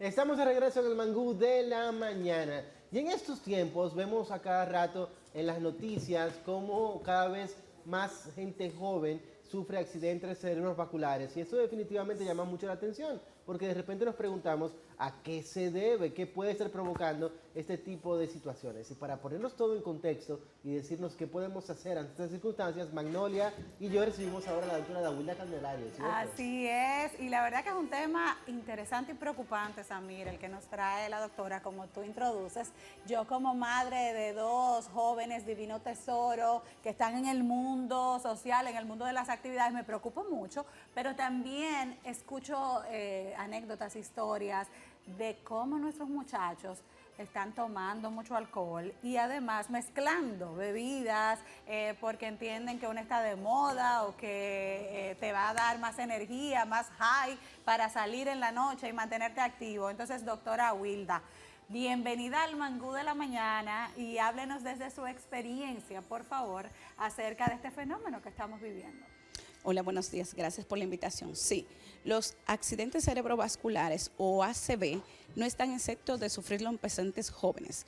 Estamos de regreso en el Mangú de la Mañana. Y en estos tiempos vemos a cada rato en las noticias cómo cada vez más gente joven sufre accidentes cerebrovasculares. Y eso definitivamente llama mucho la atención, porque de repente nos preguntamos a qué se debe, qué puede estar provocando este tipo de situaciones. Y para ponernos todo en contexto y decirnos qué podemos hacer ante estas circunstancias, Magnolia y yo recibimos ahora a la doctora Dawilda Candelario, ¿cierto? Así es, y la verdad que es un tema interesante y preocupante, Samir, el que nos trae la doctora, como tú introduces. Yo como madre de dos jóvenes divino tesoro que están en el mundo social, en el mundo de las actividades, me preocupo mucho, pero también escucho anécdotas, historias de cómo nuestros muchachos están tomando mucho alcohol y además mezclando bebidas porque entienden que una está de moda o que te va a dar más energía, más high para salir en la noche y mantenerte activo. Entonces, doctora Wilda, bienvenida al Mangú de la Mañana y háblenos desde su experiencia, por favor, acerca de este fenómeno que estamos viviendo. Hola, buenos días. Gracias por la invitación. Sí, los accidentes cerebrovasculares o ACV no están exentos de sufrirlo en pacientes jóvenes.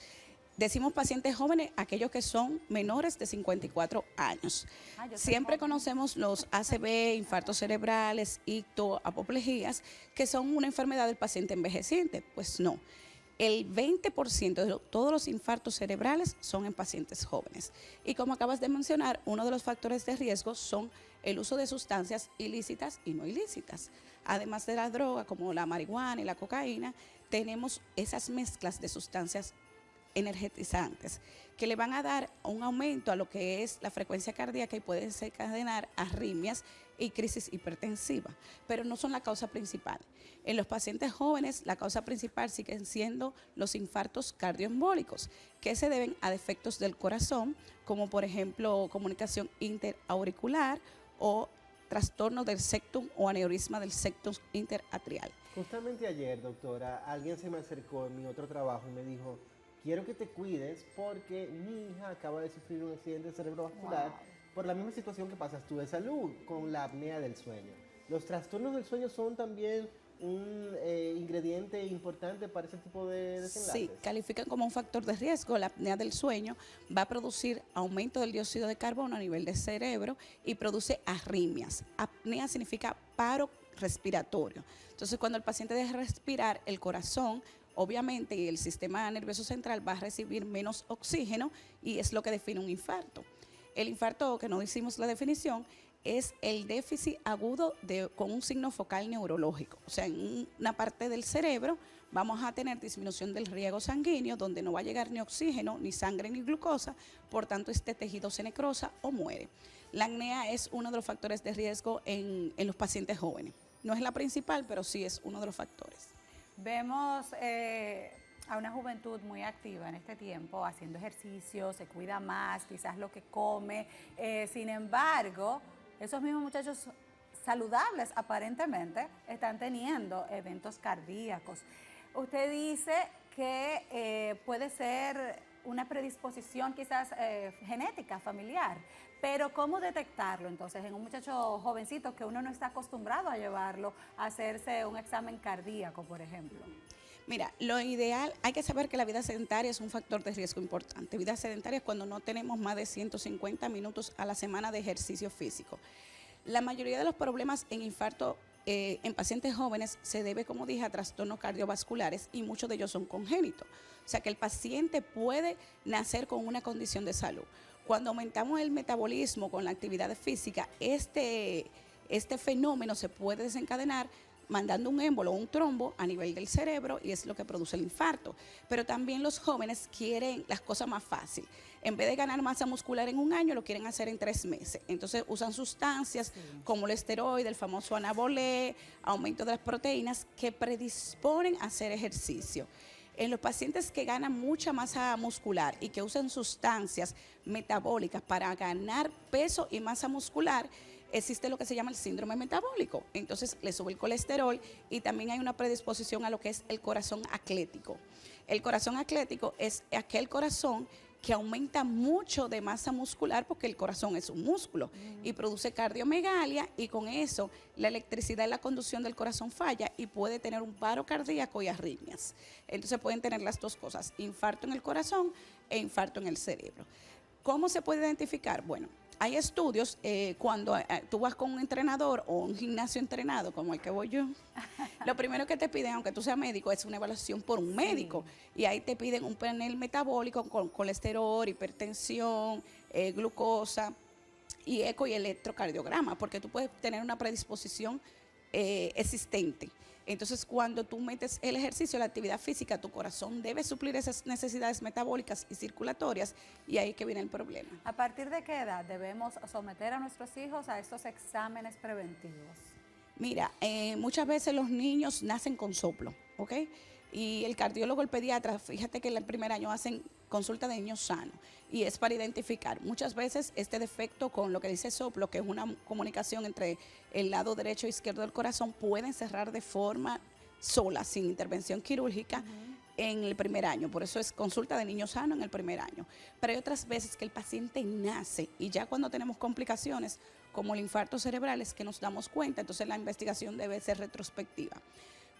Decimos pacientes jóvenes, aquellos que son menores de 54 años. Siempre conocemos los ACV, infartos cerebrales, icto, apoplejías, que son una enfermedad del paciente envejeciente. Pues no. El 20% de todos los infartos cerebrales son en pacientes jóvenes. Y como acabas de mencionar, uno de los factores de riesgo son el uso de sustancias ilícitas y no ilícitas. Además de la droga, como la marihuana y la cocaína, tenemos esas mezclas de sustancias energetizantes que le van a dar un aumento a lo que es la frecuencia cardíaca y pueden desencadenar arritmias y crisis hipertensiva, pero no son la causa principal. En los pacientes jóvenes, la causa principal siguen siendo los infartos cardioembólicos, que se deben a defectos del corazón, como por ejemplo comunicación interauricular o trastorno del septum o aneurisma del septum interatrial. Justamente ayer, doctora, alguien se me acercó en mi otro trabajo y me dijo: quiero que te cuides porque mi hija acaba de sufrir un accidente cerebrovascular por la misma situación que pasas tú de salud, con la apnea del sueño. Los trastornos del sueño son también un ingrediente importante para ese tipo de desenlaces. Sí, califican como un factor de riesgo. La apnea del sueño va a producir aumento del dióxido de carbono a nivel del cerebro y produce arritmias. Apnea significa paro respiratorio. Entonces, cuando el paciente deja de respirar, el corazón, obviamente, el sistema nervioso central va a recibir menos oxígeno y es lo que define un infarto. El infarto, que no hicimos la definición, es el déficit agudo con un signo focal neurológico. O sea, en una parte del cerebro vamos a tener disminución del riego sanguíneo, donde no va a llegar ni oxígeno, ni sangre, ni glucosa, por tanto este tejido se necrosa o muere. La apnea es uno de los factores de riesgo en los pacientes jóvenes. No es la principal, pero sí es uno de los factores. Vemos a una juventud muy activa en este tiempo, haciendo ejercicio, se cuida más, quizás lo que come. Sin embargo, esos mismos muchachos saludables aparentemente están teniendo eventos cardíacos. Usted dice que puede ser una predisposición quizás genética, familiar, pero ¿cómo detectarlo entonces en un muchacho jovencito que uno no está acostumbrado a llevarlo a hacerse un examen cardíaco, por ejemplo? Mira, lo ideal, hay que saber que la vida sedentaria es un factor de riesgo importante. Vida sedentaria es cuando no tenemos más de 150 minutos a la semana de ejercicio físico. La mayoría de los problemas en infarto en pacientes jóvenes se debe, como dije, a trastornos cardiovasculares y muchos de ellos son congénitos. O sea que el paciente puede nacer con una condición de salud. Cuando aumentamos el metabolismo con la actividad física, este fenómeno se puede desencadenar mandando un émbolo o un trombo a nivel del cerebro y es lo que produce el infarto. Pero también los jóvenes quieren las cosas más fáciles. En vez de ganar masa muscular en un año, lo quieren hacer en 3 meses. Entonces usan sustancias como el esteroide, el famoso anabolé, aumento de las proteínas que predisponen a hacer ejercicio. En los pacientes que ganan mucha masa muscular y que usan sustancias metabólicas para ganar peso y masa muscular, existe lo que se llama el síndrome metabólico. Entonces le sube el colesterol y también hay una predisposición a lo que es el corazón atlético. El corazón atlético es aquel corazón que aumenta mucho de masa muscular porque el corazón es un músculo y produce cardiomegalia, y con eso la electricidad en la conducción del corazón falla y puede tener un paro cardíaco y arritmias. Entonces pueden tener las dos cosas, infarto en el corazón e infarto en el cerebro. ¿Cómo se puede identificar? Bueno, hay estudios, cuando tú vas con un entrenador o un gimnasio entrenado, como el que voy yo, lo primero que te piden, aunque tú seas médico, es una evaluación por un médico. Y ahí te piden un panel metabólico con colesterol, hipertensión, glucosa, y eco y electrocardiograma, porque tú puedes tener una predisposición existente. Entonces, cuando tú metes el ejercicio, la actividad física, tu corazón debe suplir esas necesidades metabólicas y circulatorias, y ahí que viene el problema. ¿A partir de qué edad debemos someter a nuestros hijos a estos exámenes preventivos? Mira, muchas veces los niños nacen con soplo, ¿ok? Y el cardiólogo, el pediatra, fíjate que en el primer año hacen consulta de niños sanos, y es para identificar muchas veces este defecto con lo que dice soplo, que es una comunicación entre el lado derecho e izquierdo del corazón, pueden cerrar de forma sola, sin intervención quirúrgica, en el primer año. Por eso es consulta de niños sanos en el primer año. Pero hay otras veces que el paciente nace y ya cuando tenemos complicaciones como el infarto cerebral es que nos damos cuenta, entonces la investigación debe ser retrospectiva.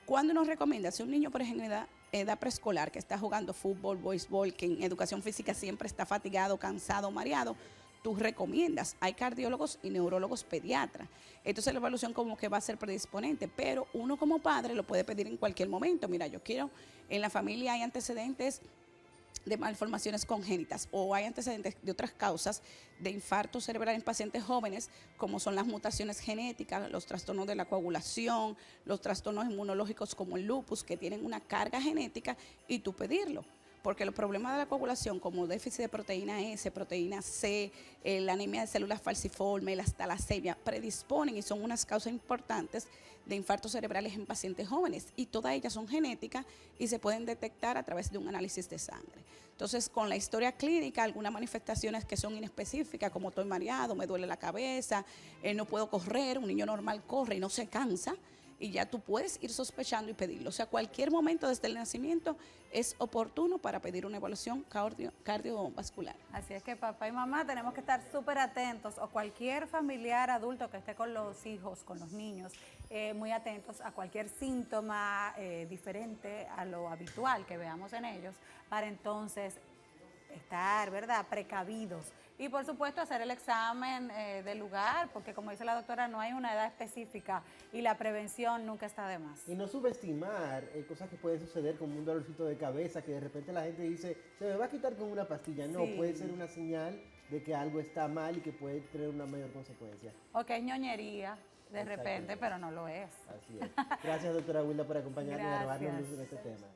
¿Cuándo nos recomienda? Si un niño, por ejemplo, edad preescolar, que está jugando fútbol, béisbol, que en educación física siempre está fatigado, cansado, mareado, tú recomiendas. Hay cardiólogos y neurólogos pediatras. Entonces la evaluación como que va a ser predisponente, pero uno como padre lo puede pedir en cualquier momento. Mira, yo quiero, en la familia hay antecedentes de malformaciones congénitas o hay antecedentes de otras causas de infarto cerebral en pacientes jóvenes, como son las mutaciones genéticas, los trastornos de la coagulación, los trastornos inmunológicos como el lupus, que tienen una carga genética, y tú pedirlo. Porque los problemas de la coagulación, como déficit de proteína S, proteína C, la anemia de células falciformes, las talasemia, predisponen y son unas causas importantes de infartos cerebrales en pacientes jóvenes, y todas ellas son genéticas y se pueden detectar a través de un análisis de sangre. Entonces, con la historia clínica, algunas manifestaciones que son inespecíficas, como estoy mareado, me duele la cabeza, no puedo correr, un niño normal corre y no se cansa, y ya tú puedes ir sospechando y pedirlo. O sea, cualquier momento desde el nacimiento es oportuno para pedir una evaluación cardiovascular. Así es que papá y mamá tenemos que estar súper atentos, o cualquier familiar adulto que esté con los hijos, con los niños, muy atentos a cualquier síntoma diferente a lo habitual que veamos en ellos, para entonces estar, ¿verdad?, precavidos. Y por supuesto hacer el examen del lugar, porque como dice la doctora, no hay una edad específica y la prevención nunca está de más. Y no subestimar cosas que pueden suceder, como un dolorcito de cabeza, que de repente la gente dice, se me va a quitar con una pastilla. No, Sí. puede ser una señal de que algo está mal y que puede tener una mayor consecuencia. O que es ñoñería de repente, Exactamente. pero no lo es. Así es. Gracias, doctora Wilda, por acompañarnos y Gracias. grabarnos luz en este tema.